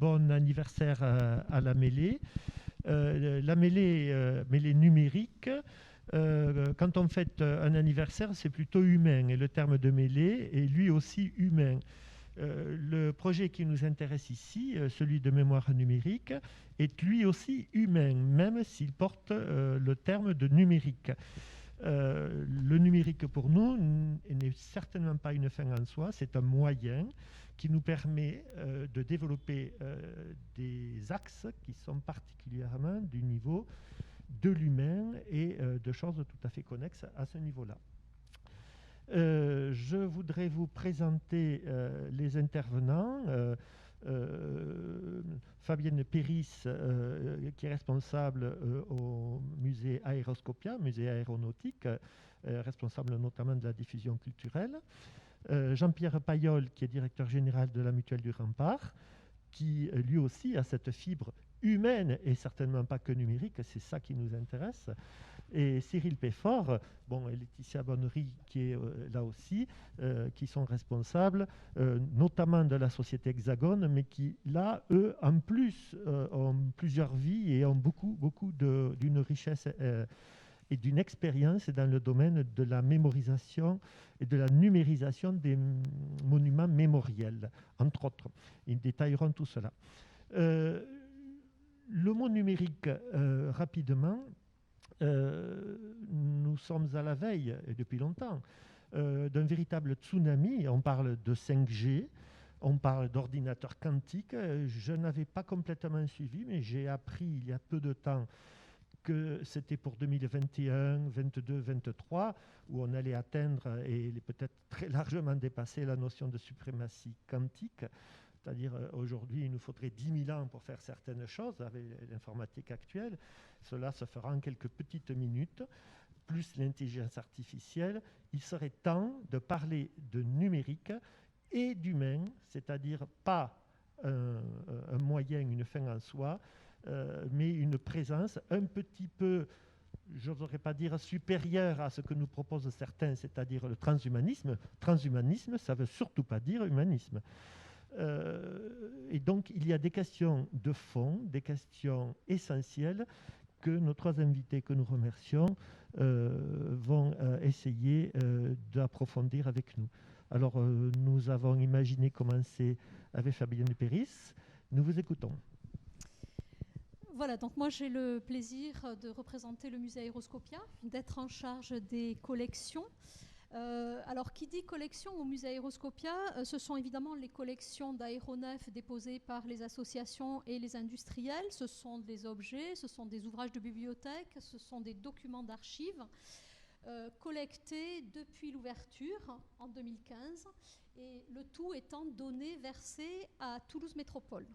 bon anniversaire à la mêlée. La mêlée numérique, quand on fête un anniversaire, c'est plutôt humain. Et le terme de mêlée est lui aussi humain. Le projet qui nous intéresse ici, celui de mémoire numérique, est lui aussi humain, même s'il porte le terme de numérique. Le numérique pour nous n'est certainement pas une fin en soi, c'est un moyen qui nous permet de développer des axes qui sont particulièrement du niveau de l'humain et de choses tout à fait connexes à ce niveau-là. Je voudrais vous présenter les intervenants. Fabienne Péris, qui est responsable au musée Aéroscopia, musée aéronautique, responsable notamment de la diffusion culturelle. Jean-Pierre Payol, qui est directeur général de la Mutuelle du Rempart, qui lui aussi a cette fibre humaine et certainement pas que numérique, c'est ça qui nous intéresse. Et Cyril Péfort, et Laetitia Bonnery qui est là aussi, qui sont responsables notamment de la société Hexagone, mais qui là, eux, en plus, ont plusieurs vies et ont beaucoup d'une richesse et d'une expérience dans le domaine de la mémorisation et de la numérisation des monuments mémoriels, entre autres. Ils détailleront tout cela. Le mot numérique, rapidement, nous sommes à la veille, et depuis longtemps, d'un véritable tsunami. On parle de 5G, on parle d'ordinateurs quantiques. Je n'avais pas complètement suivi, mais j'ai appris il y a peu de temps que c'était pour 2021, 22, 23, où on allait atteindre et peut-être très largement dépasser la notion de suprématie quantique. C'est-à-dire, aujourd'hui, il nous faudrait 10 000 ans pour faire certaines choses avec l'informatique actuelle. Cela se fera en quelques petites minutes, plus l'intelligence artificielle. Il serait temps de parler de numérique et d'humain, c'est-à-dire pas un moyen, une fin en soi, mais une présence un petit peu, je n'oserais pas dire supérieure à ce que nous proposent certains, c'est-à-dire le transhumanisme. Transhumanisme, ça ne veut surtout pas dire humanisme. Et donc, il y a des questions de fond, des questions essentielles que nos trois invités que nous remercions vont essayer d'approfondir avec nous. Alors, nous avons imaginé commencer avec Fabienne Péris. Nous vous écoutons. Voilà, donc moi j'ai le plaisir de représenter le musée Aéroscopia, d'être en charge des collections. Alors, qui dit collection au musée Aéroscopia, ce sont évidemment les collections d'aéronefs déposées par les associations et les industriels. Ce sont des objets, ce sont des ouvrages de bibliothèque, ce sont des documents d'archives collectés depuis l'ouverture en 2015, et le tout étant donné, versé à Toulouse Métropole.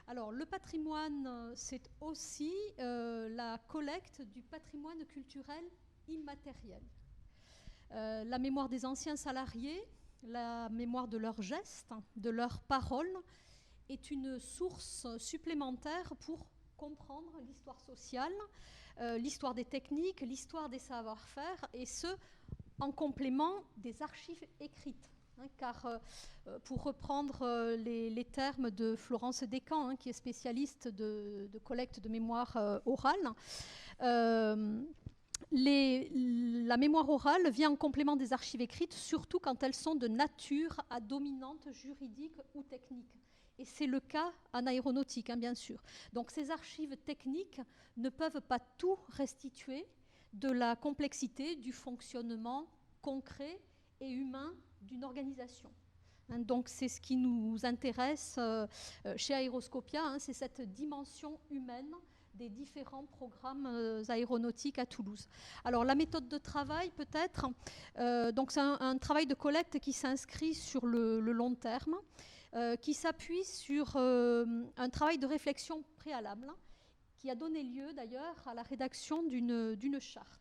Alors, le patrimoine, c'est aussi la collecte du patrimoine culturel immatériel. La mémoire des anciens salariés, la mémoire de leurs gestes, de leurs paroles, est une source supplémentaire pour comprendre l'histoire sociale, l'histoire des techniques, l'histoire des savoir-faire, et ce, en complément des archives écrites. Car, pour reprendre les termes de Florence Descamps, qui est spécialiste de collecte de mémoire orale, la mémoire orale vient en complément des archives écrites, surtout quand elles sont de nature à dominante juridique ou technique. Et c'est le cas en aéronautique, bien sûr. Donc ces archives techniques ne peuvent pas tout restituer de la complexité du fonctionnement concret et humain d'une organisation. Donc c'est ce qui nous intéresse chez Aéroscopia, c'est cette dimension humaine des différents programmes aéronautiques à Toulouse. Alors la méthode de travail peut-être, donc c'est un travail de collecte qui s'inscrit sur le long terme, qui s'appuie sur un travail de réflexion préalable, qui a donné lieu d'ailleurs à la rédaction d'une charte.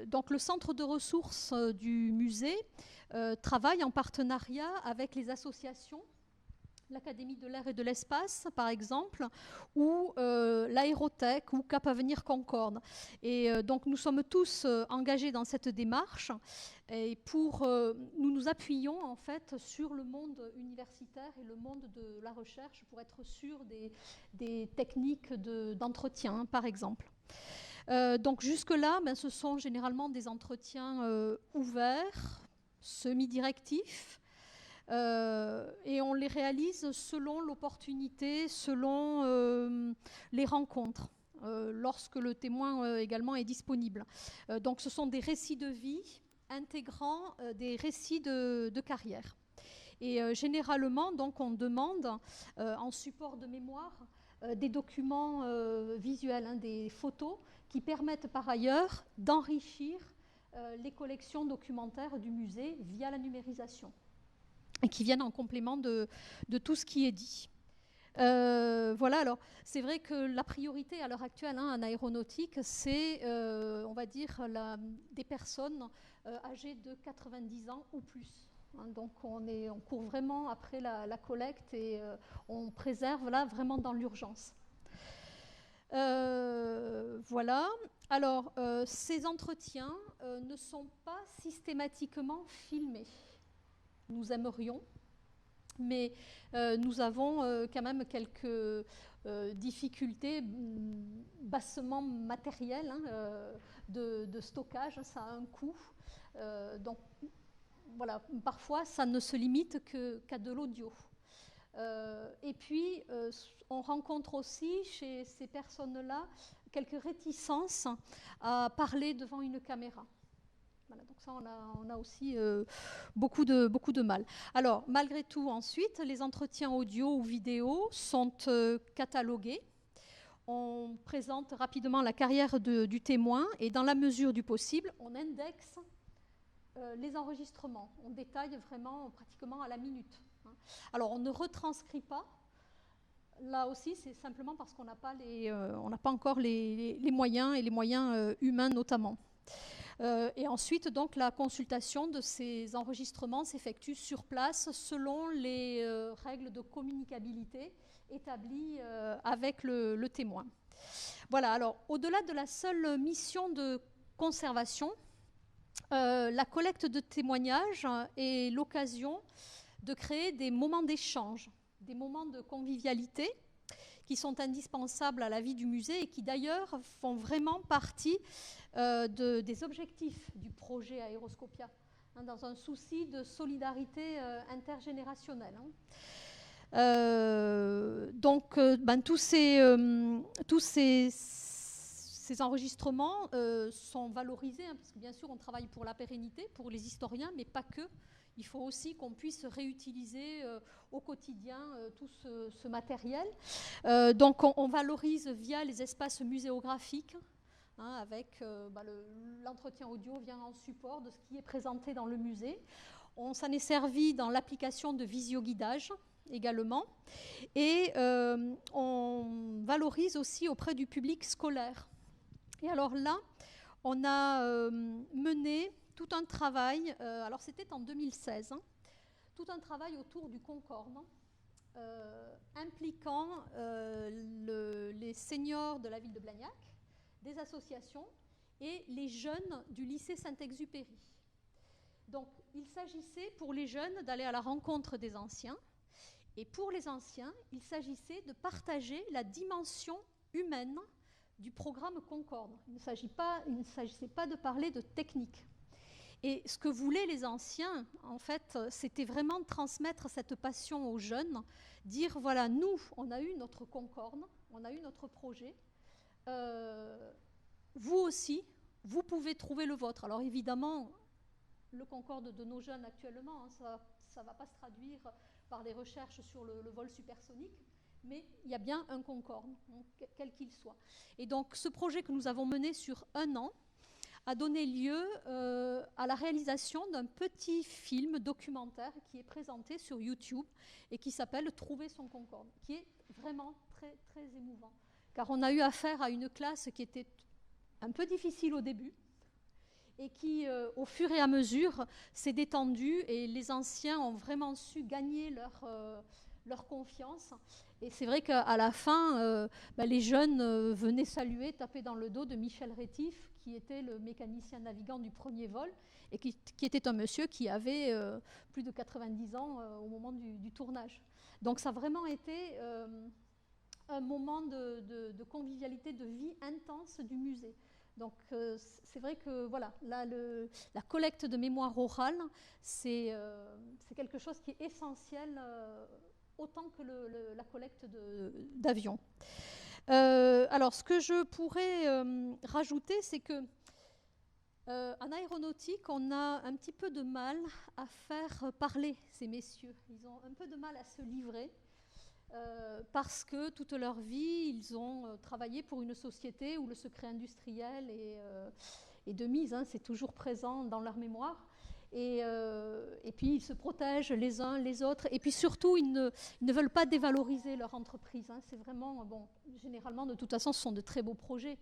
Donc le centre de ressources du musée travaille en partenariat avec les associations, l'Académie de l'air et de l'espace, par exemple, ou l'aérotech ou Cap Avenir Concorde. Et donc nous sommes tous engagés dans cette démarche et nous nous appuyons en fait sur le monde universitaire et le monde de la recherche pour être sûr des techniques d'entretien, par exemple. Donc jusque-là, ce sont généralement des entretiens ouverts, semi-directifs, et on les réalise selon l'opportunité, selon les rencontres, lorsque le témoin également est disponible. Donc ce sont des récits de vie intégrant des récits de carrière. Et généralement, donc, on demande en support de mémoire des documents visuels, des photos qui permettent par ailleurs d'enrichir les collections documentaires du musée via la numérisation et qui viennent en complément de tout ce qui est dit. Voilà, alors c'est vrai que la priorité à l'heure actuelle en aéronautique, c'est, on va dire, des personnes âgées de 90 ans ou plus. Donc on court vraiment après la collecte et on préserve là vraiment dans l'urgence. Voilà. Alors, ces entretiens ne sont pas systématiquement filmés. Nous aimerions, mais nous avons quand même quelques difficultés bassement matérielles de stockage. Ça a un coût. Donc, voilà, parfois, ça ne se limite qu'à de l'audio. Et puis, on rencontre aussi chez ces personnes-là quelques réticences à parler devant une caméra. Voilà, donc ça, on a aussi beaucoup de mal. Alors, malgré tout, ensuite, les entretiens audio ou vidéo sont catalogués. On présente rapidement la carrière du témoin et dans la mesure du possible, on indexe les enregistrements. On détaille vraiment pratiquement à la minute. Alors, on ne retranscrit pas. Là aussi, c'est simplement parce qu'on n'a pas encore les moyens, et les moyens humains notamment. Et ensuite, donc, la consultation de ces enregistrements s'effectue sur place selon les règles de communicabilité établies avec le témoin. Voilà, alors, au-delà de la seule mission de conservation, la collecte de témoignages est l'occasion de créer des moments d'échange, des moments de convivialité qui sont indispensables à la vie du musée et qui d'ailleurs font vraiment partie des objectifs du projet Aéroscopia, dans un souci de solidarité intergénérationnelle. Donc, tous ces enregistrements sont valorisés, parce que bien sûr on travaille pour la pérennité, pour les historiens, mais pas que. Il faut aussi qu'on puisse réutiliser au quotidien tout ce matériel. Donc on valorise via les espaces muséographiques, avec l'entretien audio vient en support de ce qui est présenté dans le musée. On s'en est servi dans l'application de visioguidage également. Et on valorise aussi auprès du public scolaire. Et alors là, on a mené tout un travail, alors c'était en 2016, tout un travail autour du Concorde, impliquant les seniors de la ville de Blagnac, des associations et les jeunes du lycée Saint-Exupéry. Donc il s'agissait pour les jeunes d'aller à la rencontre des anciens, et pour les anciens, il s'agissait de partager la dimension humaine du programme Concorde. Il ne s'agissait pas de parler de technique. Et ce que voulaient les anciens, en fait, c'était vraiment transmettre cette passion aux jeunes, dire, voilà, nous, on a eu notre Concorde, on a eu notre projet, vous aussi, vous pouvez trouver le vôtre. Alors évidemment, le Concorde de nos jeunes actuellement, ça ne va pas se traduire par des recherches sur le vol supersonique, mais il y a bien un Concorde, quel qu'il soit. Et donc ce projet que nous avons mené sur 1 an, a donné lieu à la réalisation d'un petit film documentaire qui est présenté sur YouTube et qui s'appelle « Trouver son Concorde », qui est vraiment très, très émouvant. Car on a eu affaire à une classe qui était un peu difficile au début et qui, au fur et à mesure, s'est détendue et les anciens ont vraiment su gagner leur confiance Et c'est vrai qu'à la fin, les jeunes venaient saluer, taper dans le dos de Michel Rétif, qui était le mécanicien navigant du premier vol, et qui était un monsieur qui avait plus de 90 ans au moment du tournage. Donc ça a vraiment été un moment de convivialité, de vie intense du musée. Donc c'est vrai que voilà, là, la collecte de mémoire orale, c'est quelque chose qui est essentiel autant que la collecte d'avions. Alors ce que je pourrais rajouter, c'est que en aéronautique, on a un petit peu de mal à faire parler ces messieurs. Ils ont un peu de mal à se livrer. Parce que toute leur vie, ils ont travaillé pour une société où le secret industriel est de mise, hein, c'est toujours présent dans leur mémoire. Et puis, ils se protègent les uns les autres. Et puis, surtout, ils ne veulent pas dévaloriser leur entreprise. Hein. C'est vraiment, bon, généralement, de toute façon, ce sont de très beaux projets.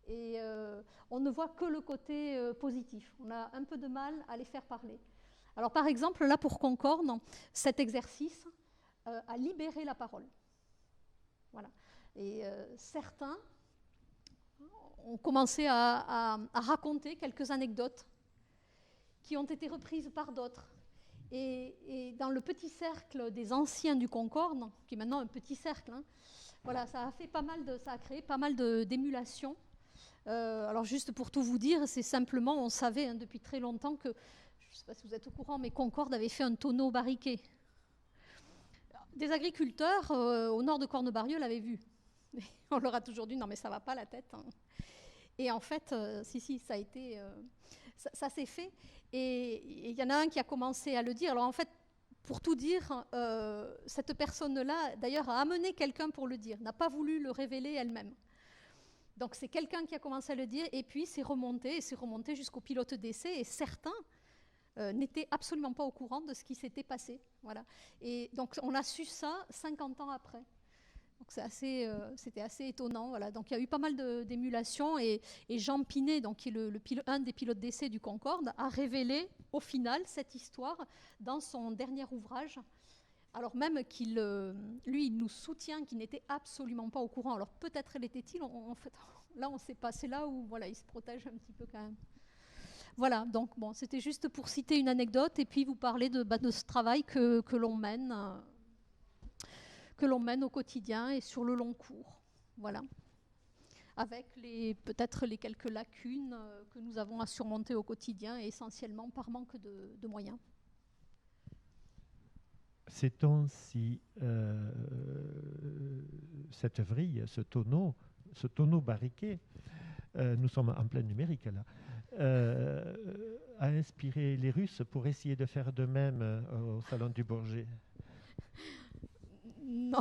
Et on ne voit que le côté positif. On a un peu de mal à les faire parler. Alors, par exemple, là, pour Concorde, cet exercice à libérer la parole. Voilà. Et certains ont commencé à raconter quelques anecdotes qui ont été reprises par d'autres. Et dans le petit cercle des anciens du Concorde, qui est maintenant un petit cercle, hein, voilà, ça a créé pas mal d'émulation. Alors juste pour tout vous dire, c'est simplement, on savait hein, depuis très longtemps que, je ne sais pas si vous êtes au courant, mais Concorde avait fait un tonneau barriqué. Des agriculteurs au nord de Cornebarieux l'avaient vu. On leur a toujours dit non mais ça va pas la tête. Hein. Et en fait, si, ça a été, ça s'est fait. Et il y en a un qui a commencé à le dire. Alors en fait, pour tout dire, cette personne-là, d'ailleurs, a amené quelqu'un pour le dire, n'a pas voulu le révéler elle-même. Donc c'est quelqu'un qui a commencé à le dire, et puis c'est remonté jusqu'au pilote d'essai, et certains n'étaient absolument pas au courant de ce qui s'était passé. Voilà. Et donc on a su ça 50 ans après. Donc c'était assez étonnant. Voilà. Donc il y a eu pas mal d'émulations, et Jean Pinet, donc, qui est un des pilotes d'essai du Concorde, a révélé au final cette histoire dans son dernier ouvrage. Alors même qu'il, lui, il nous soutient qu'il n'était absolument pas au courant. Alors peut-être l'était-il, en fait, là on ne sait pas. C'est là où voilà, il se protège un petit peu quand même. Voilà, donc bon, c'était juste pour citer une anecdote et puis vous parler de ce travail que l'on mène au quotidien et sur le long cours. Voilà. Avec peut-être les quelques lacunes que nous avons à surmonter au quotidien, et essentiellement par manque de moyens. Sait-on si cette vrille, ce tonneau barriqué, nous sommes en plein numérique là, a inspiré les Russes pour essayer de faire de même au Salon du Bourget? Non,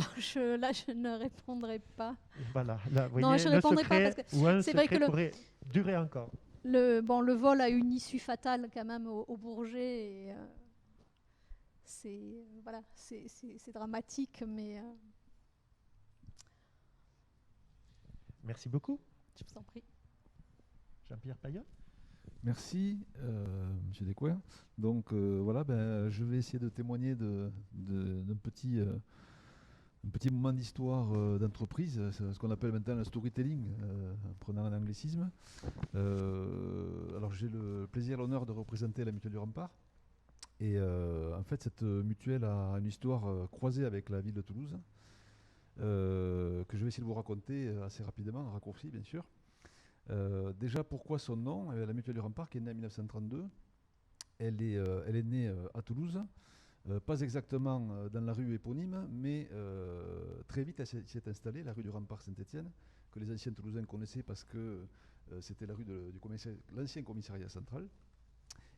là je ne répondrai pas. Voilà, là, vous voyez, non, je ne répondrai pas parce que c'est vrai que pourrait durer encore. Le vol a eu une issue fatale quand même au Bourget. Et, c'est dramatique, mais... Merci beaucoup. Je vous en prie. Jean-Pierre Paillot. Merci, M. Descoings. Donc voilà, je vais essayer de témoigner d'un petit moment d'histoire d'entreprise, ce qu'on appelle maintenant le storytelling, en prenant un anglicisme. Alors j'ai le plaisir et l'honneur de représenter la Mutuelle du Rempart. Et en fait, cette mutuelle a une histoire croisée avec la ville de Toulouse, que je vais essayer de vous raconter assez rapidement, raccourci bien sûr. Déjà, pourquoi son nom? La Mutuelle du Rempart, qui est née en 1932, elle est née à Toulouse, pas exactement dans la rue éponyme, mais très vite elle s'est installée, la rue du Rempart Saint-Étienne, que les anciens Toulousains connaissaient parce que c'était la rue de l'ancien commissariat central.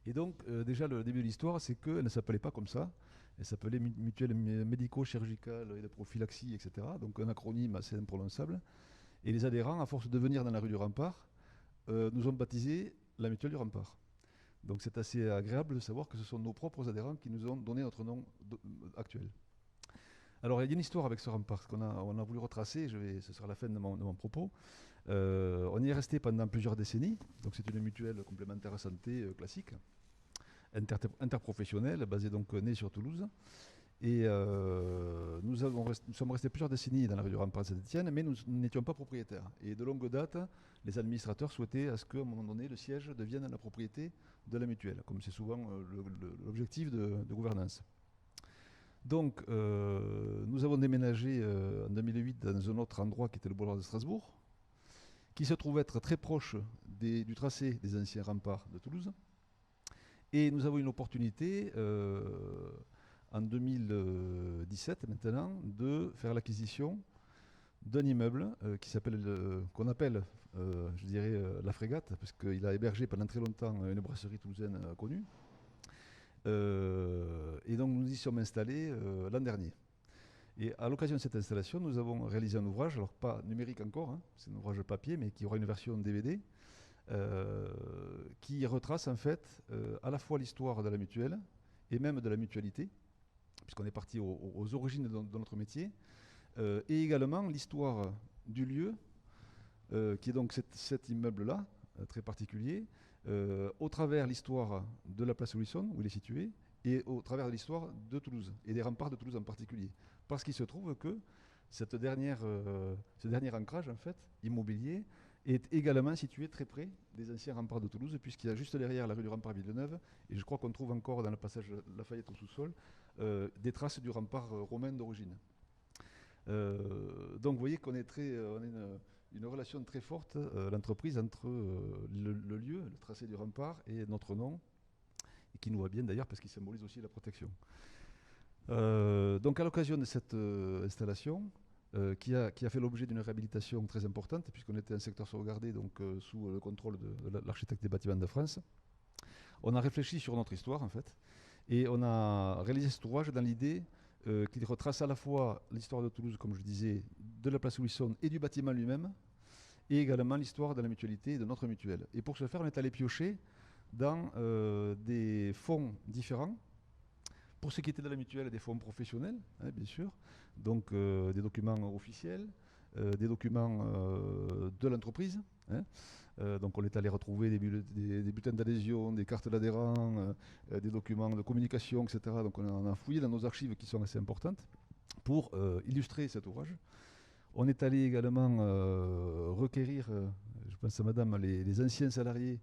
Et donc, déjà, le début de l'histoire, c'est qu'elle ne s'appelait pas comme ça. Elle s'appelait Mutuelle médico-chirurgicale et de prophylaxie, etc. Donc, un acronyme assez imprononçable. Et les adhérents, à force de venir dans la rue du Rempart, nous ont baptisé la Mutuelle du Rempart. Donc, c'est assez agréable de savoir que ce sont nos propres adhérents qui nous ont donné notre nom actuel. Alors, il y a une histoire avec ce Rempart qu'on a voulu retracer. Ce sera la fin de mon propos. On y est resté pendant plusieurs décennies. Donc, c'est une mutuelle complémentaire à santé classique, interprofessionnelle, basée donc née sur Toulouse. Et nous sommes restés plusieurs décennies dans la rue du Rempart Saint-Étienne, mais nous n'étions pas propriétaires. Et de longue date, les administrateurs souhaitaient à ce qu'à un moment donné, le siège devienne la propriété de la mutuelle, comme c'est souvent l'objectif de gouvernance. Donc, nous avons déménagé en 2008 dans un autre endroit qui était le boulevard de Strasbourg, qui se trouve être très proche du tracé des anciens remparts de Toulouse. Et nous avons une opportunité, en 2017 maintenant, de faire l'acquisition d'un immeuble qu'on appelle, je dirais, la Frégate, parce qu'il a hébergé pendant très longtemps une brasserie toulousaine connue. Et donc nous y sommes installés l'an dernier. Et à l'occasion de cette installation, nous avons réalisé un ouvrage, alors pas numérique encore, hein, c'est un ouvrage papier, mais qui aura une version DVD, qui retrace en fait à la fois l'histoire de la mutuelle et même de la mutualité, puisqu'on est parti aux origines de notre métier, et également l'histoire du lieu, qui est donc cet immeuble-là, très particulier, au travers l'histoire de la place Wilson, où il est situé, et au travers de l'histoire de Toulouse, et des remparts de Toulouse en particulier. Parce qu'il se trouve que ce dernier ancrage, en fait, immobilier, est également situé très près des anciens remparts de Toulouse, puisqu'il y a juste derrière la rue du Rempart Villeneuve, et je crois qu'on trouve encore dans le passage Lafayette au sous-sol, des traces du rempart romain d'origine. Donc vous voyez qu'on on a une relation très forte, l'entreprise, entre le lieu, le tracé du rempart, et notre nom, et qui nous va bien d'ailleurs parce qu'il symbolise aussi la protection. Donc à l'occasion de cette installation, qui a fait l'objet d'une réhabilitation très importante, puisqu'on était un secteur sauvegardé, donc sous le contrôle de l'architecte des bâtiments de France, on a réfléchi sur notre histoire en fait, et on a réalisé cet ouvrage dans l'idée qu'il retrace à la fois l'histoire de Toulouse, comme je disais, de la place Wilson et du bâtiment lui-même, et également l'histoire de la mutualité et de notre mutuelle. Et pour ce faire, on est allé piocher dans des fonds différents. Pour ce qui était de la mutuelle, des fonds professionnels, hein, bien sûr, donc des documents officiels, des documents de l'entreprise. Hein. Donc on est allé retrouver des bulletins d'adhésion, des cartes d'adhérents, des documents de communication, etc. Donc on a fouillé dans nos archives qui sont assez importantes pour illustrer cet ouvrage. On est allé également requérir, je pense à madame, les anciens salariés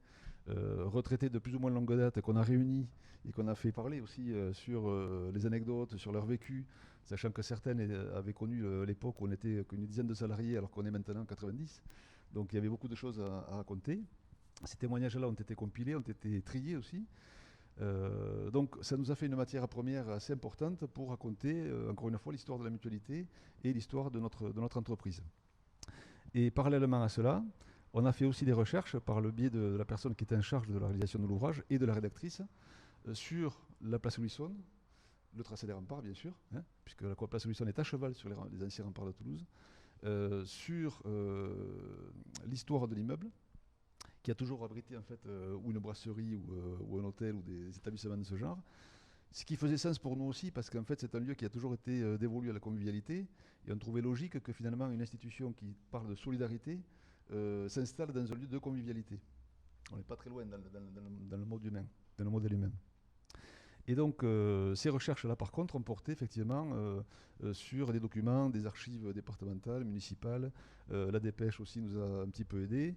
retraités de plus ou moins longue date qu'on a réunis et qu'on a fait parler aussi sur les anecdotes, sur leur vécu, sachant que certaines avaient connu l'époque où on n'était qu'une dizaine de salariés alors qu'on est maintenant 90. Donc il y avait beaucoup de choses à raconter. Ces témoignages-là ont été compilés, ont été triés aussi. Donc ça nous a fait une matière première assez importante pour raconter, encore une fois, l'histoire de la mutualité et l'histoire de notre entreprise. Et parallèlement à cela, on a fait aussi des recherches par le biais de la personne qui était en charge de la réalisation de l'ouvrage et de la rédactrice sur la place Wilson, le tracé des remparts bien sûr, hein, puisque la place Wilson est à cheval sur les anciens remparts de Toulouse, sur l'histoire de l'immeuble, qui a toujours abrité en fait ou une brasserie ou un hôtel ou des établissements de ce genre. Ce qui faisait sens pour nous aussi, parce qu'en fait c'est un lieu qui a toujours été dévolu à la convivialité, et on trouvait logique que finalement une institution qui parle de solidarité s'installe dans un lieu de convivialité. On n'est pas très loin dans le mode humain, dans le modèle humain. Et donc ces recherches-là par contre ont porté effectivement sur des documents, des archives départementales, municipales, la dépêche aussi nous a un petit peu aidés.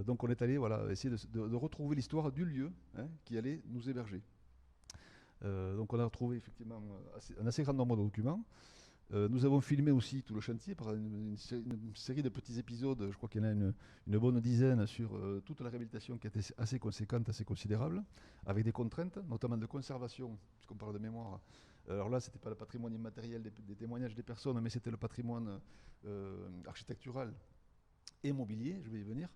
Donc on est allé essayer de retrouver l'histoire du lieu, hein, qui allait nous héberger. Donc on a retrouvé effectivement un assez grand nombre de documents. Nous avons filmé aussi tout le chantier par une série de petits épisodes, je crois qu'il y en a une bonne dizaine sur toute la réhabilitation qui était assez conséquente, assez considérable, avec des contraintes, notamment de conservation, puisqu'on parle de mémoire. Alors là, ce n'était pas le patrimoine immatériel des témoignages des personnes, mais c'était le patrimoine architectural et mobilier, je vais y venir.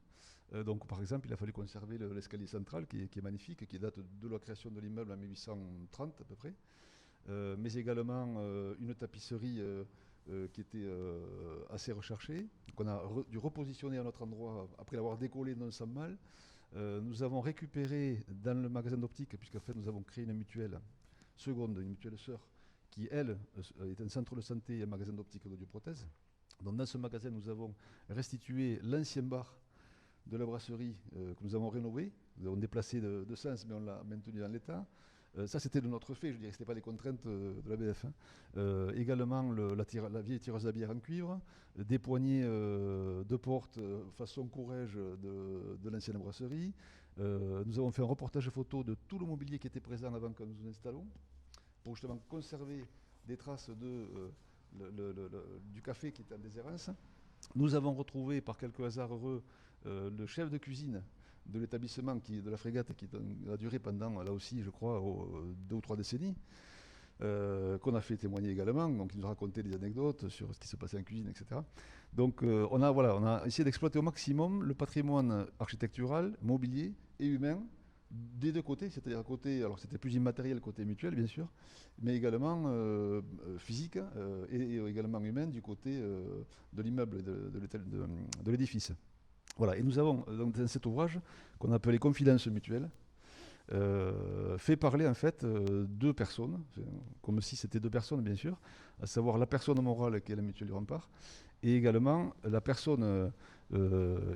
Donc par exemple, il a fallu conserver l'escalier central qui est magnifique, qui date de la création de l'immeuble en 1830 à peu près. Mais également une tapisserie qui était assez recherchée, qu'on a dû repositionner à notre endroit après l'avoir décollé non sans mal. Nous avons récupéré dans le magasin d'optique, puisqu'en fait nous avons créé une mutuelle seconde, une mutuelle sœur, qui elle est un centre de santé et un magasin d'optique d'audioprothèse. Donc dans ce magasin, nous avons restitué l'ancien bar de la brasserie que nous avons rénové. Nous avons déplacé de sens, mais on l'a maintenu dans l'état. Ça, c'était de notre fait, je dirais, ce n'était pas des contraintes de la BF. Également, la vieille tireuse à bière en cuivre, des poignées de porte façon Courrèges de l'ancienne brasserie. Nous avons fait un reportage photo de tout le mobilier qui était présent avant que nous nous installons, pour justement conserver des traces du café qui était en déshérence. Nous avons retrouvé, par quelques hasards heureux, le chef de cuisine de l'établissement de la frégate qui a duré pendant, là aussi, je crois, 2 ou 3 décennies, qu'on a fait témoigner également. Donc, il nous racontait des anecdotes sur ce qui se passait en cuisine, etc. Donc, on a essayé d'exploiter au maximum le patrimoine architectural, mobilier et humain des deux côtés, c'est-à-dire à côté, alors c'était plus immatériel côté mutuel, bien sûr, mais également physique et également humain du côté de l'immeuble et de l'édifice. Voilà, et nous avons donc dans cet ouvrage qu'on a appelé Confidences mutuelles fait parler en fait 2 personnes, comme si c'était 2 personnes bien sûr, à savoir la personne morale qui est la mutuelle du Rempart et également la personne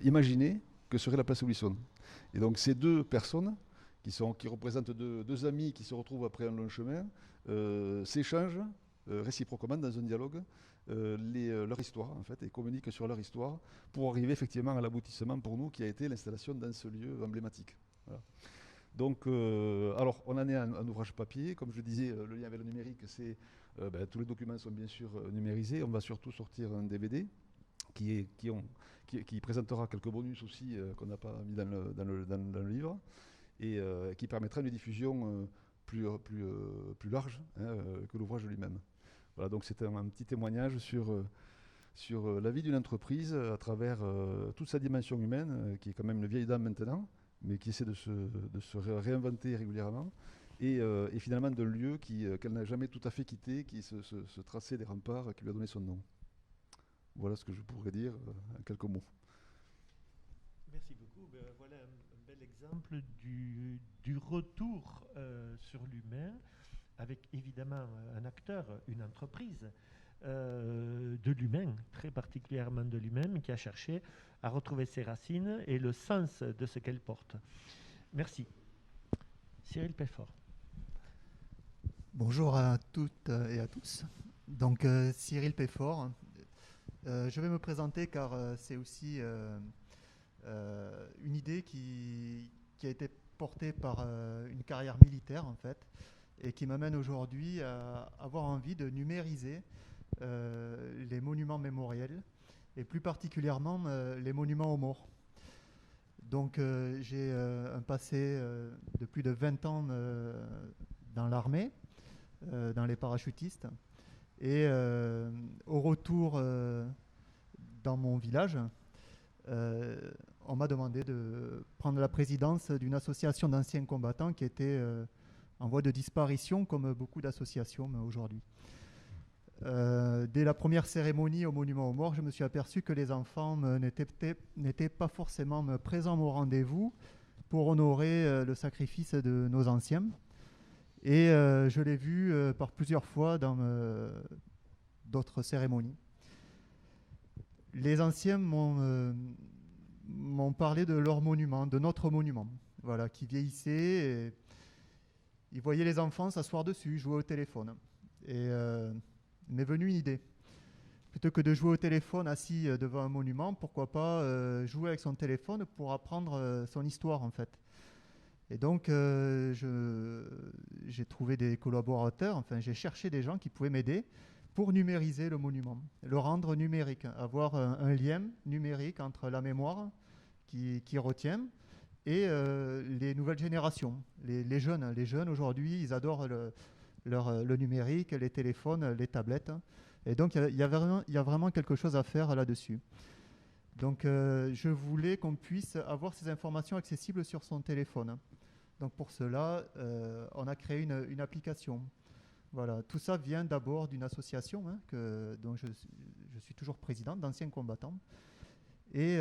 imaginée que serait la place Wilson. Et donc ces 2 personnes qui représentent deux amis qui se retrouvent après un long chemin, s'échangent réciproquement dans un dialogue leur histoire en fait, et communiquent sur leur histoire pour arriver effectivement à l'aboutissement pour nous qui a été l'installation dans ce lieu emblématique. Voilà. Donc, alors, on en est un ouvrage papier. Comme je le disais, le lien avec le numérique, c'est tous les documents sont bien sûr numérisés. On va surtout sortir un DVD qui présentera quelques bonus aussi qu'on n'a pas mis dans le livre et qui permettra une diffusion plus large que l'ouvrage lui-même. Voilà, donc c'est un petit témoignage sur la vie d'une entreprise à travers toute sa dimension humaine, qui est quand même une vieille dame maintenant, mais qui essaie de se réinventer régulièrement, et finalement d'un lieu qu'elle n'a jamais tout à fait quitté, qui se traçait des remparts qui lui a donné son nom. Voilà ce que je pourrais dire en quelques mots. Merci beaucoup. Voilà un bel exemple du retour sur l'humain, avec évidemment un acteur, une entreprise de l'humain, très particulièrement de l'humain, qui a cherché à retrouver ses racines et le sens de ce qu'elle porte. Merci. Cyril Peffort. Bonjour à toutes et à tous. Donc Cyril Peffort. Je vais me présenter car c'est aussi une idée qui a été portée par une carrière militaire en fait, et qui m'amène aujourd'hui à avoir envie de numériser les monuments mémoriels et plus particulièrement les monuments aux morts. Donc j'ai un passé de plus de 20 ans dans l'armée, dans les parachutistes, et au retour dans mon village, on m'a demandé de prendre la présidence d'une association d'anciens combattants qui était en voie de disparition, comme beaucoup d'associations aujourd'hui. Dès la première cérémonie au Monument aux Morts, je me suis aperçu que les enfants n'étaient pas forcément présents au rendez-vous pour honorer le sacrifice de nos anciens. Et je l'ai vu par plusieurs fois dans d'autres cérémonies. Les anciens m'ont parlé de leur monument, de notre monument, voilà, qui vieillissait. Et ils voyaient les enfants s'asseoir dessus, jouer au téléphone. Et m'est venue une idée. Plutôt que de jouer au téléphone assis devant un monument, pourquoi pas jouer avec son téléphone pour apprendre son histoire en fait. Et donc j'ai trouvé des collaborateurs, enfin j'ai cherché des gens qui pouvaient m'aider pour numériser le monument, le rendre numérique, avoir un lien numérique entre la mémoire qui retient et les nouvelles générations, les jeunes. Les jeunes aujourd'hui, ils adorent le numérique, les téléphones, les tablettes. Et donc il y a vraiment quelque chose à faire là-dessus. Donc je voulais qu'on puisse avoir ces informations accessibles sur son téléphone. Donc pour cela, on a créé une application. Voilà, tout ça vient d'abord d'une association dont je suis toujours président, d'anciens combattants. Et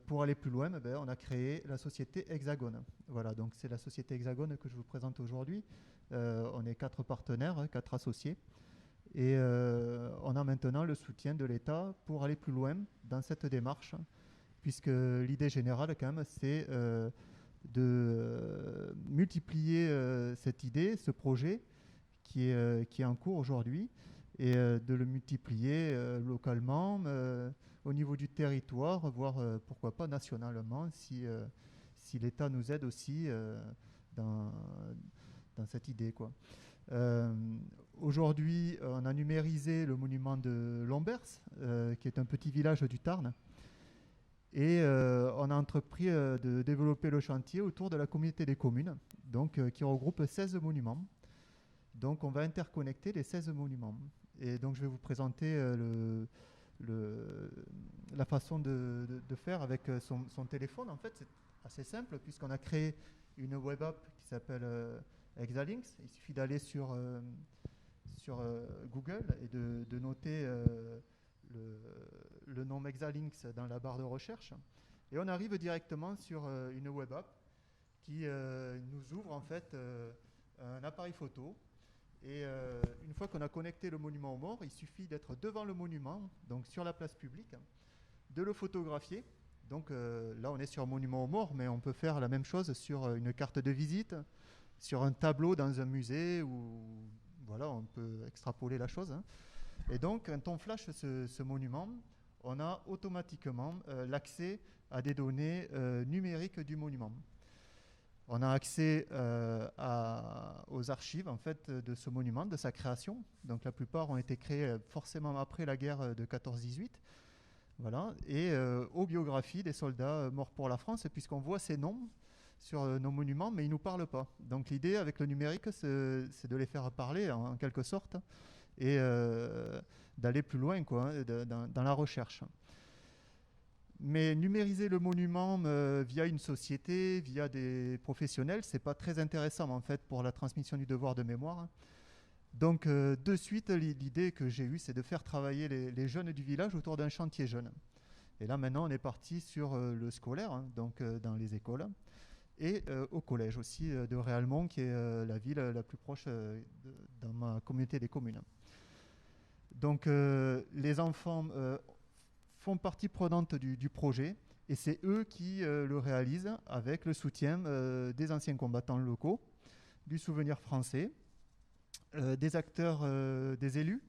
pour aller plus loin, on a créé la société Hexagone. Voilà, donc c'est la société Hexagone que je vous présente aujourd'hui. On est 4 partenaires, 4 associés. Et on a maintenant le soutien de l'État pour aller plus loin dans cette démarche, puisque l'idée générale, quand même, c'est de multiplier cette idée, ce projet qui est en cours aujourd'hui, et de le multiplier localement, au niveau du territoire, voire pourquoi pas nationalement, si l'État nous aide aussi dans cette idée, quoi. Aujourd'hui, on a numérisé le monument de Lombers, qui est un petit village du Tarn. Et on a entrepris de développer le chantier autour de la communauté des communes, donc, qui regroupe 16 monuments. Donc on va interconnecter les 16 monuments. Et donc je vais vous présenter la façon de faire avec son téléphone. En fait, c'est assez simple puisqu'on a créé une web app qui s'appelle Exalinks. Il suffit d'aller sur Google et de noter le nom Exalinks dans la barre de recherche. Et on arrive directement sur une web app qui nous ouvre en fait un appareil photo. Et une fois qu'on a connecté le monument aux morts, il suffit d'être devant le monument, donc sur la place publique, de le photographier. Donc là, on est sur un monument aux morts, mais on peut faire la même chose sur une carte de visite, sur un tableau dans un musée, ou voilà, on peut extrapoler la chose, hein. Et donc, quand on flash ce monument, on a automatiquement l'accès à des données numériques du monument. On a accès aux archives en fait, de ce monument, de sa création. Donc la plupart ont été créés forcément après la guerre de 14-18. Voilà. Et aux biographies des soldats morts pour la France, puisqu'on voit ces noms sur nos monuments, mais ils ne nous parlent pas. Donc l'idée avec le numérique, c'est de les faire parler en quelque sorte, et d'aller plus loin, quoi, dans la recherche. Mais numériser le monument via une société, via des professionnels, c'est pas très intéressant en fait pour la transmission du devoir de mémoire. Donc de suite, l'idée que j'ai eue, c'est de faire travailler les jeunes du village autour d'un chantier jeune. Et là maintenant, on est parti sur le scolaire, hein, donc dans les écoles, et au collège aussi de Réalmont, qui est la ville la plus proche dans ma communauté des communes. Donc les enfants font partie prenante du projet, et c'est eux qui le réalisent avec le soutien des anciens combattants locaux, du Souvenir français, des acteurs, des élus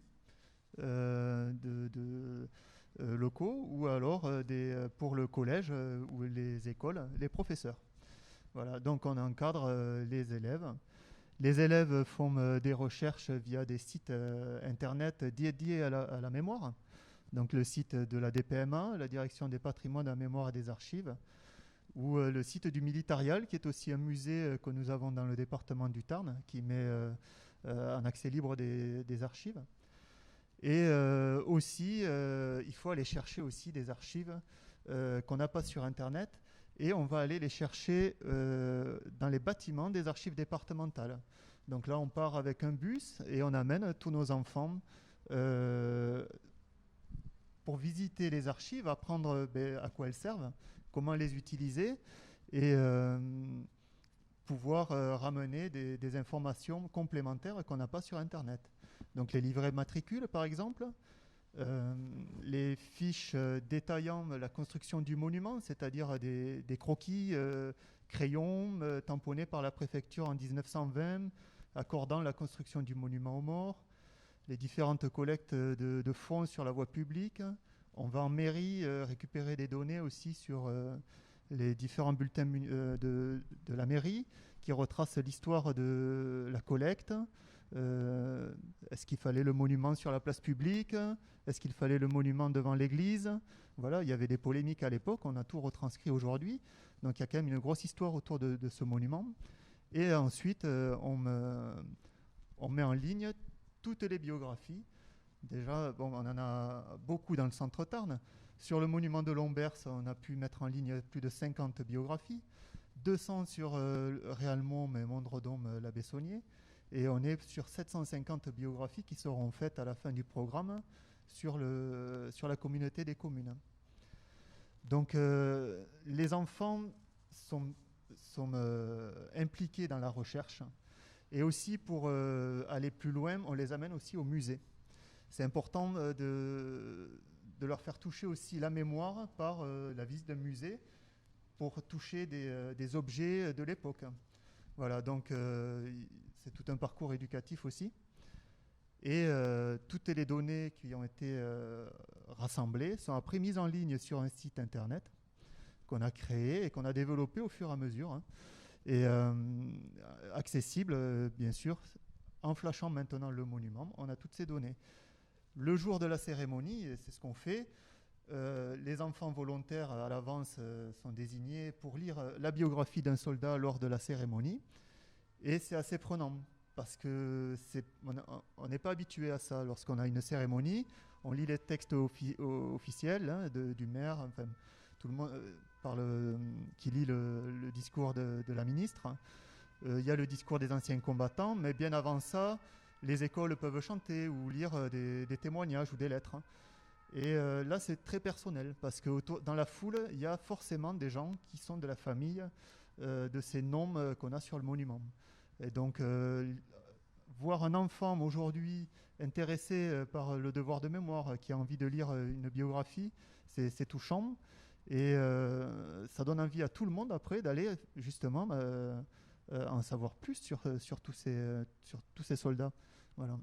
locaux, ou alors pour le collège ou les écoles, les professeurs. Voilà, donc on encadre les élèves. Les élèves font des recherches via des sites internet dédiés à la mémoire. Donc le site de la DPMA, la Direction des patrimoines, de la mémoire et des archives, ou le site du Militarial, qui est aussi un musée que nous avons dans le département du Tarn, qui met en accès libre des archives. Et aussi, il faut aller chercher aussi des archives qu'on n'a pas sur Internet, et on va aller les chercher dans les bâtiments des archives départementales. Donc là, on part avec un bus et on amène tous nos enfants pour visiter les archives, apprendre à quoi elles servent, comment les utiliser, et pouvoir ramener des informations complémentaires qu'on n'a pas sur Internet. Donc les livrets matricules, par exemple, les fiches détaillant la construction du monument, c'est-à-dire des croquis, crayons, tamponnés par la préfecture en 1920, accordant la construction du monument aux morts, les différentes collectes de fonds sur la voie publique. On va en mairie récupérer des données aussi sur les différents bulletins de la mairie qui retracent l'histoire de la collecte. Est-ce qu'il fallait le monument sur la place publique? Est-ce qu'il fallait le monument devant l'église? Voilà, il y avait des polémiques à l'époque, on a tout retranscrit aujourd'hui. Donc il y a quand même une grosse histoire autour de ce monument. Et ensuite, on met en ligne toutes les biographies. Déjà, bon, on en a beaucoup dans le centre Tarn. Sur le monument de Lombers, on a pu mettre en ligne plus de 50 biographies. 200 sur Réalmont, mais Mondredôme, la Bessonnier. Et on est sur 750 biographies qui seront faites à la fin du programme sur la communauté des communes. Donc les enfants sont impliqués dans la recherche. Et aussi pour aller plus loin, on les amène aussi au musée. C'est important de leur faire toucher aussi la mémoire par la visite d'un musée pour toucher des objets de l'époque. Voilà, donc c'est tout un parcours éducatif aussi. Et toutes les données qui ont été rassemblées sont après mises en ligne sur un site internet qu'on a créé et qu'on a développé au fur et à mesure, hein, et accessible, bien sûr, en flashant maintenant le monument. On a toutes ces données. Le jour de la cérémonie, et c'est ce qu'on fait, les enfants volontaires à l'avance sont désignés pour lire la biographie d'un soldat lors de la cérémonie. Et c'est assez prenant, parce qu'on n'est pas habitué à ça. Lorsqu'on a une cérémonie, on lit les textes officiels, hein, du maire, enfin, tout le monde qui lit le discours de la ministre. Il y a le discours des anciens combattants, mais bien avant ça, les écoles peuvent chanter ou lire des témoignages ou des lettres. Et là, c'est très personnel, parce que dans la foule, il y a forcément des gens qui sont de la famille de ces noms qu'on a sur le monument. Et donc, voir un enfant aujourd'hui intéressé par le devoir de mémoire, qui a envie de lire une biographie, c'est touchant. Et ça donne envie à tout le monde après d'aller justement en savoir plus sur tous ces soldats. Voilà.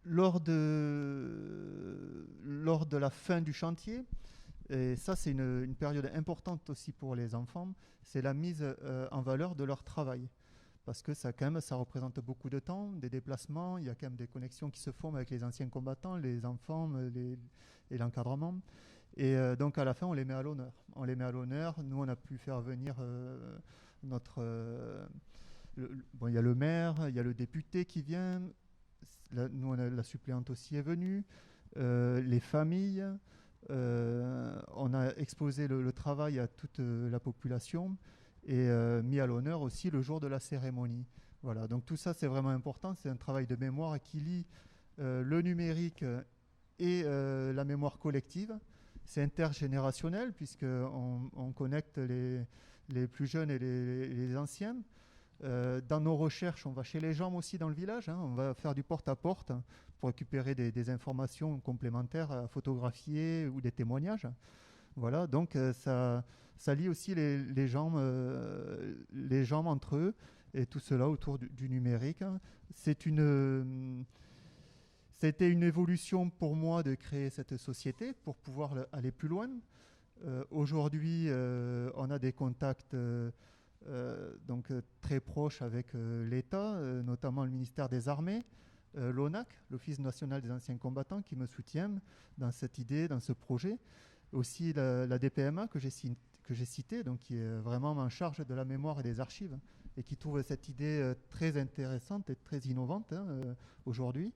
Lors de la fin du chantier, et ça c'est une période importante aussi pour les enfants, c'est la mise en valeur de leur travail. Parce que ça représente beaucoup de temps, des déplacements, il y a quand même des connexions qui se font avec les anciens combattants, les enfants et l'encadrement. Et donc à la fin, on les met à l'honneur. Nous, on a pu faire venir il y a le maire, il y a le député qui vient. Nous, la suppléante aussi est venue. Les familles. On a exposé le travail à toute la population et mis à l'honneur aussi le jour de la cérémonie. Voilà, donc tout ça c'est vraiment important, c'est un travail de mémoire qui lie le numérique et la mémoire collective. C'est intergénérationnel puisqu'on connecte les plus jeunes et les anciens. Dans nos recherches, on va chez les gens aussi dans le village, hein, on va faire du porte-à-porte pour récupérer des informations complémentaires à photographier ou des témoignages. Voilà, donc ça lie aussi les gens entre eux et tout cela autour du numérique. C'était une évolution pour moi de créer cette société pour pouvoir aller plus loin. Aujourd'hui, on a des contacts très proches avec l'État, notamment le ministère des Armées, l'ONAC, l'Office national des anciens combattants, qui me soutient dans cette idée, dans ce projet. Aussi la DPMA que j'ai citée, donc qui est vraiment en charge de la mémoire et des archives, et qui trouve cette idée très intéressante et très innovante aujourd'hui.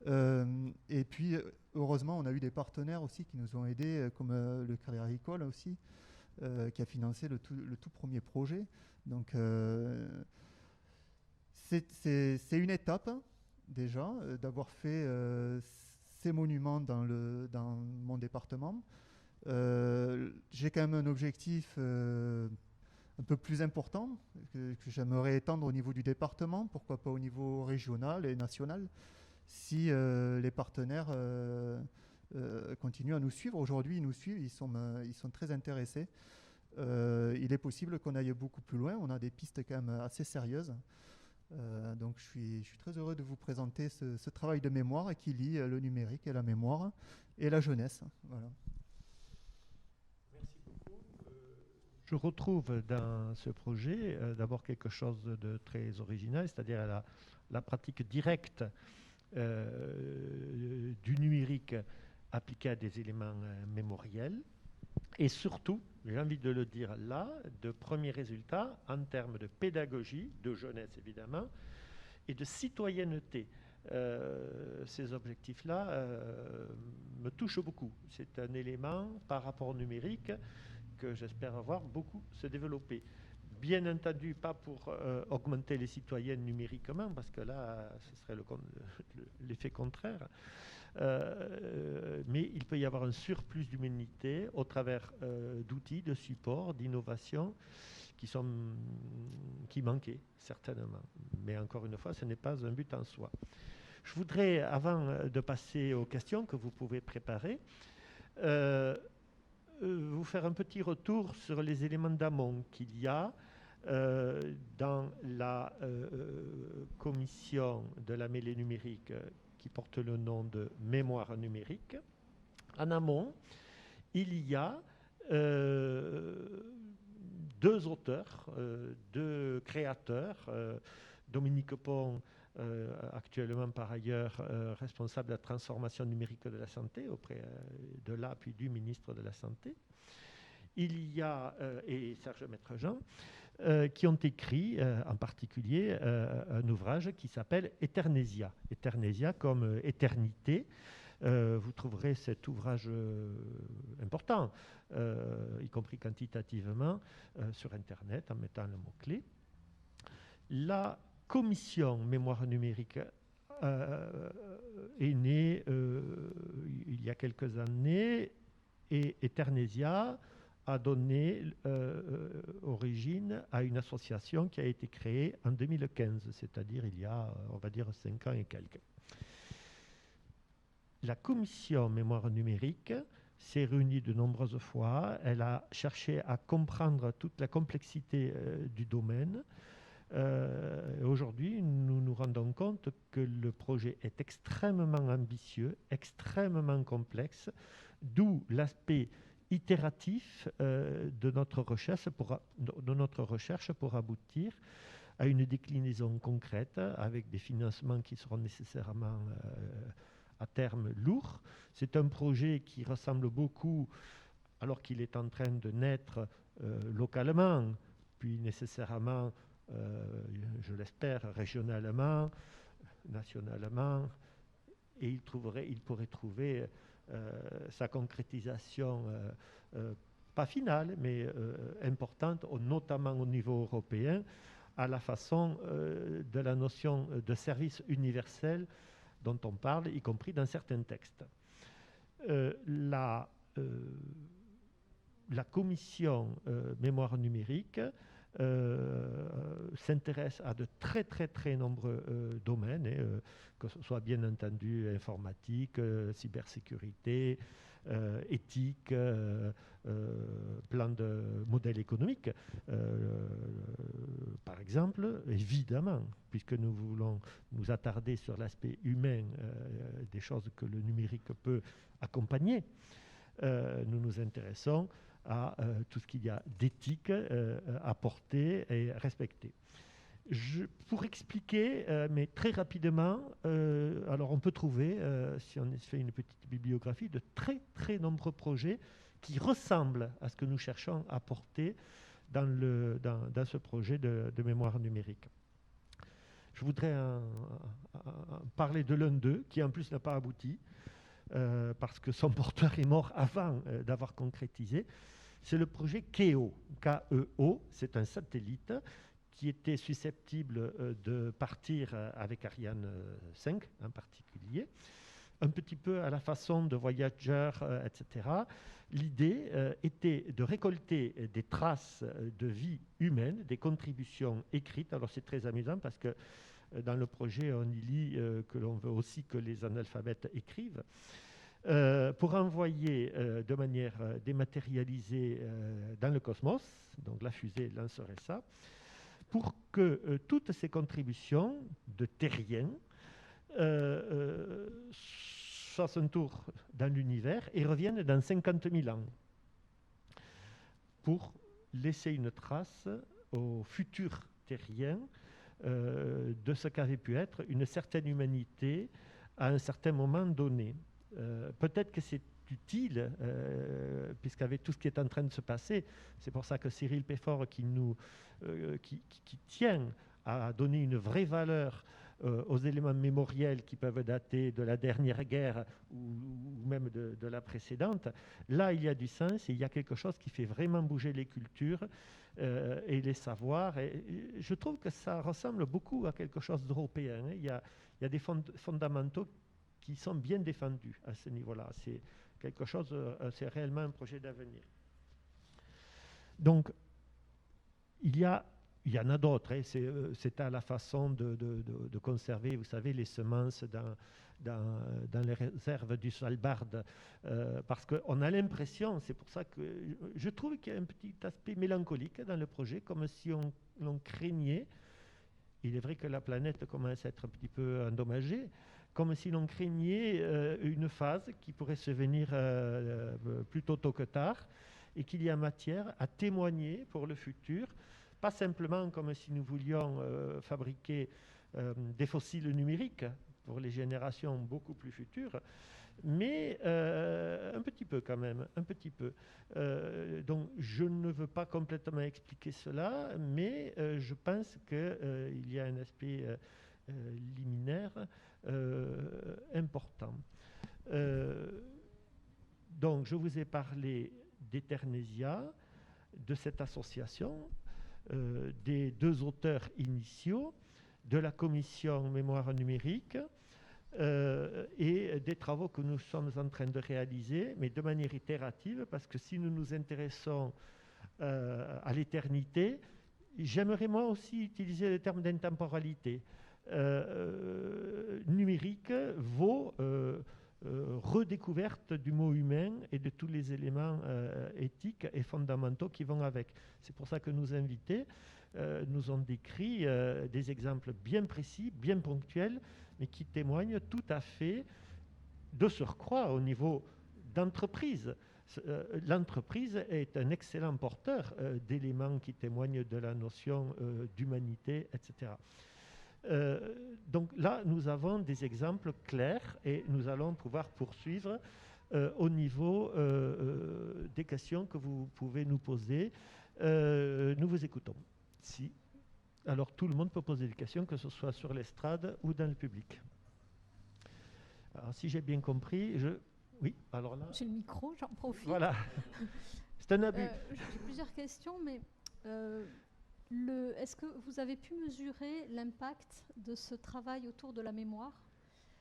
Et puis, heureusement, on a eu des partenaires aussi qui nous ont aidés, comme le Crédit Agricole aussi, qui a financé le tout premier projet. Donc, c'est une étape, déjà, d'avoir fait ces monuments dans mon département. J'ai quand même un objectif un peu plus important que j'aimerais étendre au niveau du département, pourquoi pas au niveau régional et national, si les partenaires continuent à nous suivre. Aujourd'hui, ils nous suivent, ils sont très intéressés. Il est possible qu'on aille beaucoup plus loin, on a des pistes quand même assez sérieuses. Donc je suis très heureux de vous présenter ce travail de mémoire qui lie le numérique et la mémoire et la jeunesse. Voilà. Merci beaucoup. Je retrouve dans ce projet d'abord quelque chose de très original, c'est-à-dire la pratique directe du numérique appliqué à des éléments mémoriels. Et surtout, j'ai envie de le dire là, de premiers résultats en termes de pédagogie, de jeunesse évidemment, et de citoyenneté. Ces objectifs-là me touchent beaucoup. C'est un élément par rapport au numérique que j'espère voir beaucoup se développer. Bien entendu, pas pour augmenter les citoyennes numériquement, parce que là, ce serait l'effet contraire. Mais il peut y avoir un surplus d'humanité au travers d'outils, de supports, d'innovations qui manquaient certainement. Mais encore une fois, ce n'est pas un but en soi. Je voudrais, avant de passer aux questions que vous pouvez préparer, vous faire un petit retour sur les éléments d'amont qu'il y a dans la commission de la mêlée numérique qui porte le nom de mémoire numérique. En amont, il y a deux auteurs, deux créateurs, Dominique Pont, actuellement par ailleurs responsable de la transformation numérique de la santé auprès de là puis du ministre de la Santé. Il y a, et Serge Maître-Jean, qui ont écrit en particulier un ouvrage qui s'appelle Eternesia. Eternesia comme éternité. Vous trouverez cet ouvrage important, y compris quantitativement, sur Internet en mettant le mot-clé. La commission mémoire numérique est née il y a quelques années et Eternesia a donné origine à une association qui a été créée en 2015, c'est-à-dire il y a, on va dire, 5 ans et quelques. La commission mémoire numérique s'est réunie de nombreuses fois. Elle a cherché à comprendre toute la complexité du domaine. Aujourd'hui, nous nous rendons compte que le projet est extrêmement ambitieux, extrêmement complexe, d'où l'aspect itératif de notre recherche pour aboutir à une déclinaison concrète avec des financements qui seront nécessairement à terme lourds. C'est un projet qui ressemble beaucoup, alors qu'il est en train de naître localement, puis nécessairement, je l'espère, régionalement, nationalement, et il pourrait trouver sa concrétisation, pas finale, mais importante, notamment au niveau européen, à la façon de la notion de service universel dont on parle, y compris dans certains textes. La commission mémoire numérique s'intéresse à de très très très nombreux domaines, que ce soit bien entendu informatique, cybersécurité, éthique, plan de modèle économique, par exemple, évidemment, puisque nous voulons nous attarder sur l'aspect humain des choses que le numérique peut accompagner, nous nous intéressons à tout ce qu'il y a d'éthique à porter et respecter. Pour expliquer, mais très rapidement, alors on peut trouver, si on fait une petite bibliographie, de très très nombreux projets qui ressemblent à ce que nous cherchons à porter dans ce projet de mémoire numérique. Je voudrais parler de l'un d'eux, qui en plus n'a pas abouti, parce que son porteur est mort avant d'avoir concrétisé. C'est le projet KEO, K-E-O, c'est un satellite qui était susceptible de partir avec Ariane 5 en particulier, un petit peu à la façon de Voyager, etc. L'idée était de récolter des traces de vie humaine, des contributions écrites. Alors c'est très amusant parce que dans le projet, on y lit que l'on veut aussi que les analphabètes écrivent. Pour envoyer de manière dématérialisée dans le cosmos, donc la fusée lancerait ça, pour que toutes ces contributions de terriens fassent un tour dans l'univers et reviennent dans 50 000 ans pour laisser une trace aux futurs terriens de ce qu'avait pu être une certaine humanité à un certain moment donné. Peut-être que c'est utile, puisqu'avec tout ce qui est en train de se passer, c'est pour ça que Cyril Peffort, qui tient à donner une vraie valeur aux éléments mémoriels qui peuvent dater de la dernière guerre ou même de la précédente, là il y a du sens et il y a quelque chose qui fait vraiment bouger les cultures et les savoirs. Et je trouve que ça ressemble beaucoup à quelque chose d'européen. Il y a des fondamentaux qui sont bien défendus à ce niveau-là. C'est quelque chose, c'est réellement un projet d'avenir. Donc, il y a il y en a d'autres. Hein. C'est à la façon de conserver, vous savez, les semences dans les réserves du Svalbard. Parce qu'on a l'impression, c'est pour ça que je trouve qu'il y a un petit aspect mélancolique dans le projet, comme si l'on craignait. Il est vrai que la planète commence à être un petit peu endommagée, comme si l'on craignait une phase qui pourrait se venir plutôt tôt que tard, et qu'il y a matière à témoigner pour le futur, pas simplement comme si nous voulions fabriquer des fossiles numériques pour les générations beaucoup plus futures, mais un petit peu quand même, un petit peu. Donc je ne veux pas complètement expliquer cela, mais je pense qu'il y a un aspect liminaire important. Donc je vous ai parlé d'Eternesia, de cette association, des deux auteurs initiaux, de la commission mémoire numérique et des travaux que nous sommes en train de réaliser, mais de manière itérative, parce que si nous nous intéressons à l'éternité, j'aimerais moi aussi utiliser le terme d'intemporalité. Numérique vaut redécouverte du mot humain et de tous les éléments éthiques et fondamentaux qui vont avec. C'est pour ça que nos invités nous ont décrit des exemples bien précis, bien ponctuels, mais qui témoignent tout à fait de surcroît au niveau d'entreprise. L'entreprise est un excellent porteur d'éléments qui témoignent de la notion d'humanité, etc. Donc là, nous avons des exemples clairs et nous allons pouvoir poursuivre au niveau des questions que vous pouvez nous poser. Nous vous écoutons. Si. Alors tout le monde peut poser des questions, que ce soit sur l'estrade ou dans le public. Alors si j'ai bien compris, oui, alors là... J'ai le micro, j'en profite. Voilà. C'est un abus. J'ai plusieurs questions, mais... Est-ce que vous avez pu mesurer l'impact de ce travail autour de la mémoire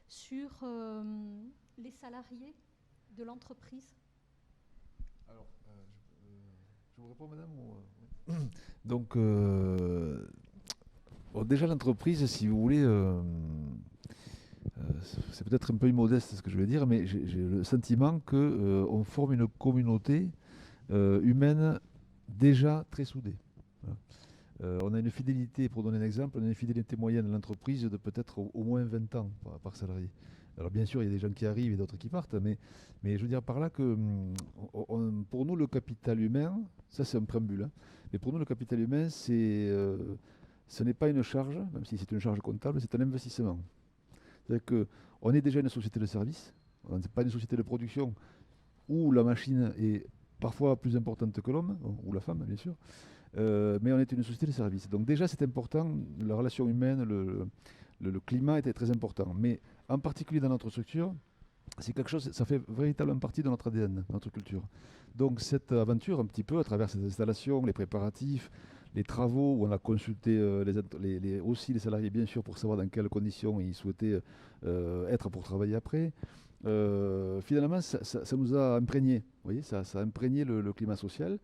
sur les salariés de l'entreprise? Alors, je vous réponds, madame Donc, bon, déjà l'entreprise, si vous voulez, c'est peut-être un peu immodeste ce que je vais dire, mais j'ai le sentiment qu'on forme une communauté humaine déjà très soudée. Voilà. On a une fidélité, pour donner un exemple, on a une fidélité moyenne à l'entreprise de peut-être au moins 20 ans par salarié. Alors bien sûr, il y a des gens qui arrivent et d'autres qui partent, mais je veux dire par là que pour nous, le capital humain, ça c'est un préambule, hein, mais pour nous, le capital humain, ce n'est pas une charge, même si c'est une charge comptable, c'est un investissement. C'est-à-dire qu'on est déjà une société de service, on n'est pas une société de production où la machine est parfois plus importante que l'homme, ou la femme bien sûr, mais on est une société de service. Donc déjà c'est important, la relation humaine, le climat était très important. Mais en particulier dans notre structure, c'est quelque chose, ça fait véritablement partie de notre ADN, de notre culture. Donc cette aventure, un petit peu, à travers ces installations, les préparatifs, les travaux, où on a consulté aussi les salariés, bien sûr, pour savoir dans quelles conditions ils souhaitaient être pour travailler après. Finalement, ça nous a imprégné, vous voyez, ça a imprégné le climat social.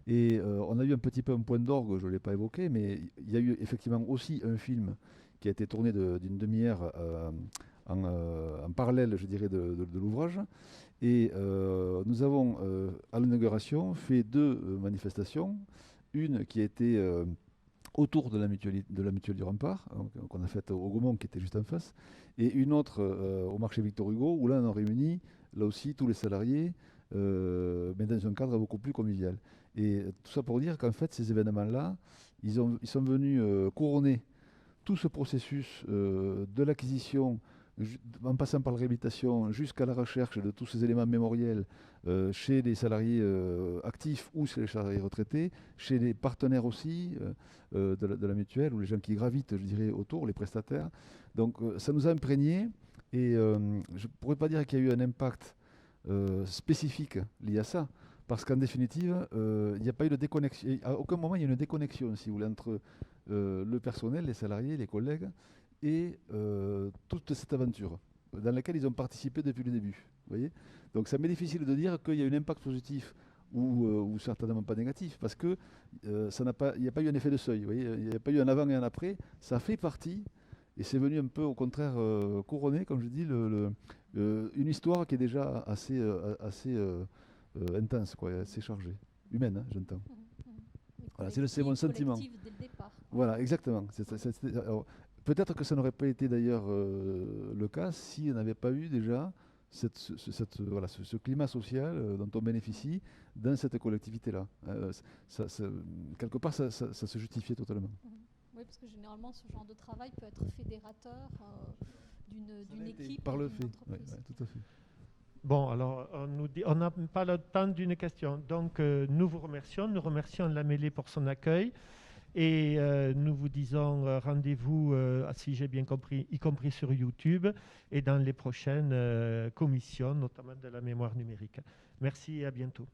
Et on a eu un petit peu un point d'orgue, je ne l'ai pas évoqué, mais il y a eu effectivement aussi un film qui a été tourné d'une demi-heure en parallèle, je dirais, de l'ouvrage. Et nous avons, à l'inauguration, fait deux manifestations. Une qui a été autour de la mutuelle du Rempart, qu'on a faite au Gaumont, qui était juste en face, et une autre au marché Victor Hugo, où là on a réuni, là aussi, tous les salariés, mais dans un cadre beaucoup plus convivial. Et tout ça pour dire qu'en fait, ces événements-là, ils sont venus couronner tout ce processus de l'acquisition, en passant par la réhabilitation, jusqu'à la recherche de tous ces éléments mémoriels chez les salariés actifs ou chez les salariés retraités, chez les partenaires aussi de la mutuelle, ou les gens qui gravitent, je dirais, autour, les prestataires. Donc ça nous a imprégnés, et je ne pourrais pas dire qu'il y a eu un impact spécifique lié à ça, parce qu'en définitive, il n'y a pas eu de déconnexion. À aucun moment, il y a une déconnexion, si vous voulez, entre le personnel, les salariés, les collègues, et toute cette aventure dans laquelle ils ont participé depuis le début. Vous voyez, donc ça m'est difficile de dire qu'il y a un impact positif ou certainement pas négatif, parce que il n'y a pas eu un effet de seuil, vous voyez, il n'y a pas eu un avant et un après, ça fait partie, et c'est venu un peu au contraire couronner, comme je dis, une histoire qui est déjà assez intense, quoi, assez chargée, humaine, hein, j'entends. Voilà, c'est mon sentiment. Dès le départ. Voilà, exactement. Alors, peut-être que ça n'aurait pas été d'ailleurs le cas si on n'avait pas eu déjà ce climat social dont on bénéficie dans cette collectivité-là. Quelque part, ça se justifiait totalement. Oui, parce que généralement, ce genre de travail peut être fédérateur d'une équipe. Par le d'une fait, entreprise. oui, tout à fait. Bon, alors on n'a pas le temps d'une question. Donc nous vous remercions, nous remercions la mêlée pour son accueil et nous vous disons rendez-vous, si j'ai bien compris, y compris sur YouTube et dans les prochaines commissions, notamment de la mémoire numérique. Merci et à bientôt.